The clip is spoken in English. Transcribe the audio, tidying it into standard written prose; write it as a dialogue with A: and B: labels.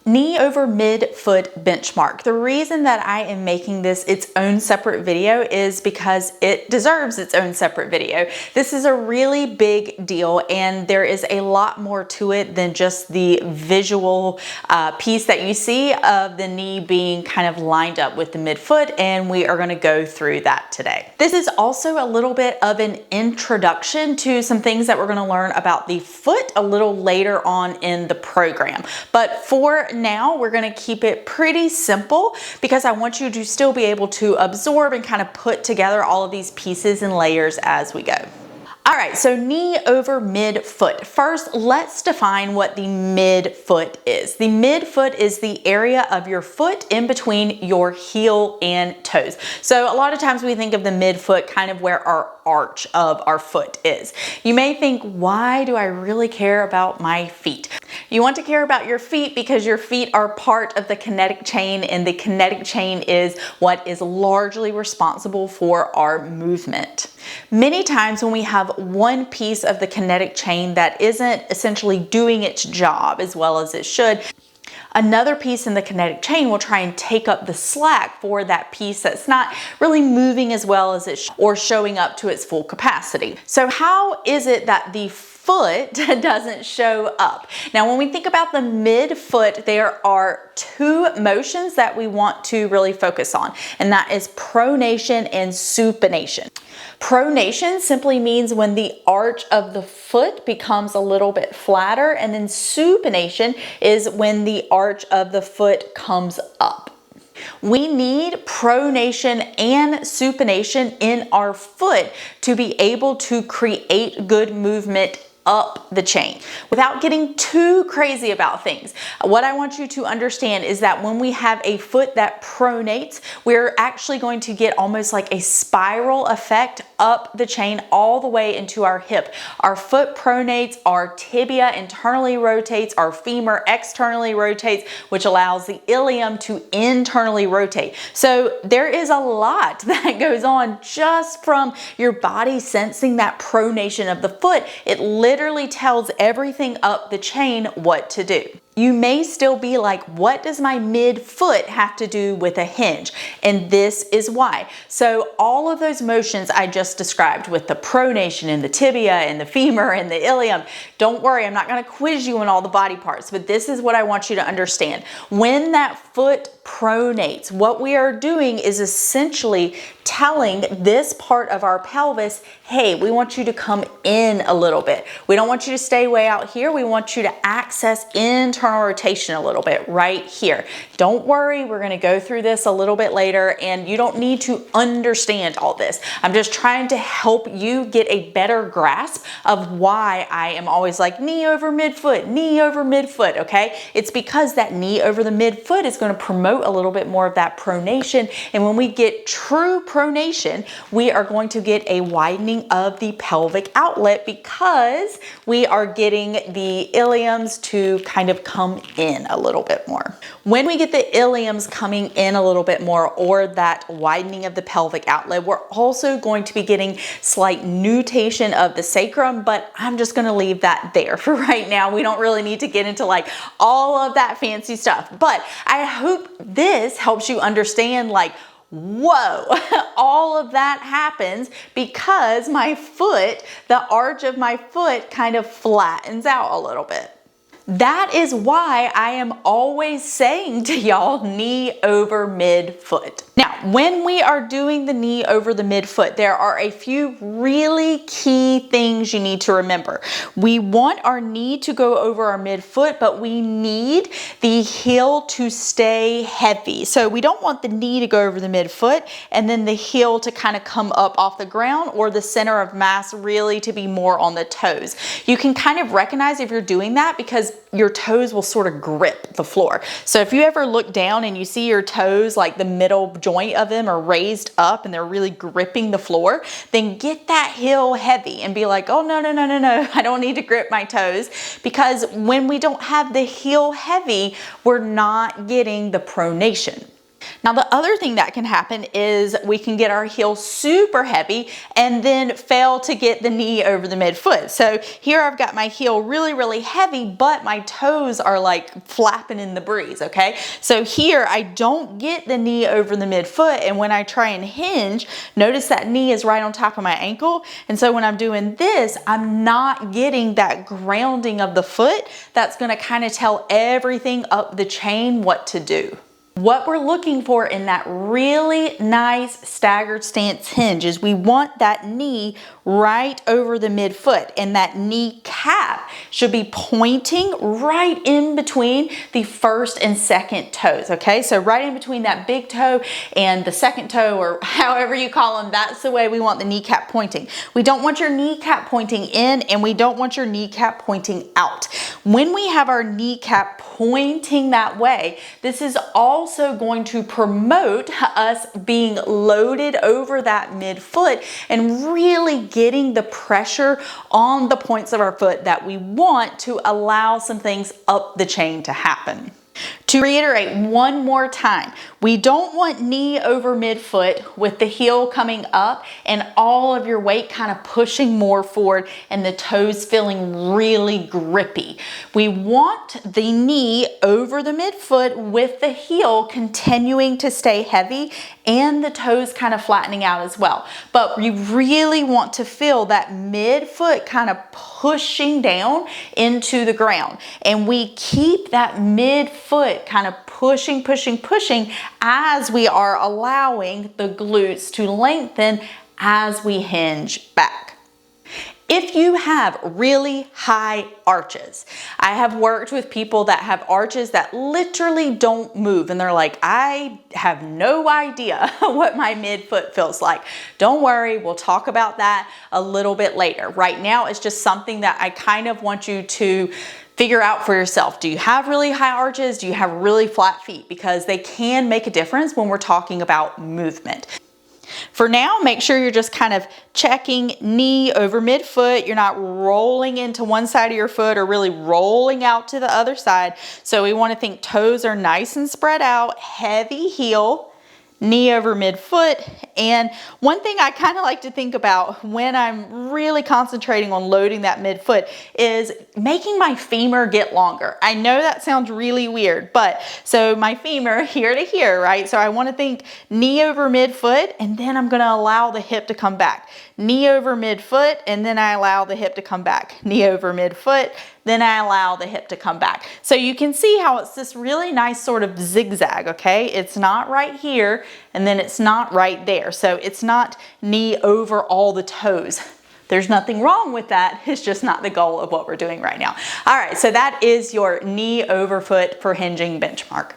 A: Knee over midfoot benchmark. The reason that I am making this its own separate video is because it deserves its own separate video. This is a really big deal and there is a lot more to it than just the visual piece that you see of the knee being kind of lined up with the midfoot, and we are going to go through that today. This is also a little bit of an introduction to some things that we're going to learn about the foot a little later on in the program. But for now, we're going to keep it pretty simple because I want you to still be able to absorb and kind of put together all of these pieces and layers as we go. All right, so knee over midfoot. First, let's define what the midfoot is. The midfoot is the area of your foot in between your heel and toes. So a lot of times we think of the midfoot kind of where our arch of our foot is. You may think, why do I really care about my feet? You want to care about your feet because your feet are part of the kinetic chain, and the kinetic chain is what is largely responsible for our movement. Many times when we have one piece of the kinetic chain that isn't essentially doing its job as well as it should, another piece in the kinetic chain will try and take up the slack for that piece that's not really moving as well as it should or showing up to its full capacity. So how is it that the foot doesn't show up? Now, when we think about the midfoot, there are two motions that we want to really focus on, and that is pronation and supination. Pronation simply means when the arch of the foot becomes a little bit flatter, and then supination is when the arch of the foot comes up. We need pronation and supination in our foot to be able to create good movement up the chain without getting too crazy about things. What I want you to understand is that when we have a foot that pronates, we're actually going to get almost like a spiral effect up the chain all the way into our hip. Our foot pronates, our tibia internally rotates, our femur externally rotates, which allows the ilium to internally rotate. So there is a lot that goes on just from your body sensing that pronation of the foot. It literally tells everything up the chain what to do. You may still be like, what does my midfoot have to do with a hinge? And this is why. So all of those motions I just described with the pronation and the tibia and the femur and the ilium, don't worry, I'm not going to quiz you on all the body parts, but this is what I want you to understand. When that foot pronates, what we are doing is essentially telling this part of our pelvis, hey, we want you to come in a little bit. We don't want you to stay way out here. We want you to access internal rotation a little bit right here. Don't worry, we're going to go through this a little bit later, and you don't need to understand all this. I'm just trying to help you get a better grasp of why I am always like knee over midfoot, okay? It's because that knee over the midfoot is going to promote a little bit more of that pronation, and when we get true pronation, we are going to get a widening of the pelvic outlet because we are getting the iliums to kind of come in a little bit more. When we get the iliums coming in a little bit more, or that widening of the pelvic outlet, we're also going to be getting slight nutation of the sacrum, but I'm just going to leave that there for right now. We don't really need to get into like all of that fancy stuff, but I hope this helps you understand like, whoa, all of that happens because my foot, the arch of my foot kind of flattens out a little bit. That is why I am always saying to y'all, knee over midfoot. Now, when we are doing the knee over the midfoot, there are a few really key things you need to remember. We want our knee to go over our midfoot, but we need the heel to stay heavy. So we don't want the knee to go over the midfoot and then the heel to kind of come up off the ground, or the center of mass really to be more on the toes. You can kind of recognize if you're doing that because your toes will sort of grip the floor. So if you ever look down and you see your toes, like the middle joint of them are raised up and they're really gripping the floor, then get that heel heavy and be like, oh, no, I don't need to grip my toes. Because when we don't have the heel heavy, we're not getting the pronation. Now, the other thing that can happen is we can get our heel super heavy and then fail to get the knee over the midfoot. So here I've got my heel really, really heavy, but my toes are like flapping in the breeze, okay? So here I don't get the knee over the midfoot, and when I try and hinge, notice that knee is right on top of my ankle. And so when I'm doing this, I'm not getting that grounding of the foot that's gonna kind of tell everything up the chain what to do. What we're looking for in that really nice staggered stance hinge is we want that knee right over the midfoot, and that knee cap should be pointing right in between the first and second toes, okay? So right in between that big toe and the second toe, or however you call them, that's the way we want the kneecap pointing. We don't want your kneecap pointing in, and we don't want your kneecap pointing out. When we have our kneecap pointing that way, this is also going to promote us being loaded over that midfoot and really getting the pressure on the points of our foot that we want to allow some things up the chain to happen. To reiterate one more time, we don't want knee over midfoot with the heel coming up and all of your weight kind of pushing more forward and the toes feeling really grippy. We want the knee over the midfoot with the heel continuing to stay heavy and the toes kind of flattening out as well. But we really want to feel that midfoot kind of pushing down into the ground. And we keep that midfoot kind of pushing as we are allowing the glutes to lengthen as we hinge back. If you have really high arches, I have worked with people that have arches that literally don't move, and they're like, I have no idea what my midfoot feels like. Don't worry, we'll talk about that a little bit later. Right now, it's just something that I kind of want you to figure out for yourself. Do you have really high arches? Do you have really flat feet? Because they can make a difference when we're talking about movement. For now, make sure you're just kind of checking knee over midfoot. You're not rolling into one side of your foot or really rolling out to the other side. So we want to think toes are nice and spread out, heavy heel, knee over midfoot. And one thing I kind of like to think about when I'm really concentrating on loading that midfoot is making my femur get longer. I know that sounds really weird, but so my femur here to here, right? So I want to think knee over midfoot, and then I'm going to allow the hip to come back. Knee over midfoot, and then I allow the hip to come back. Knee over midfoot, then I allow the hip to come back. So you can see how it's this really nice sort of zigzag, okay? It's not right here, and then it's not right there. So it's not knee over all the toes. There's nothing wrong with that. It's just not the goal of what we're doing right now. All right, so that is your knee over foot for hinging benchmark.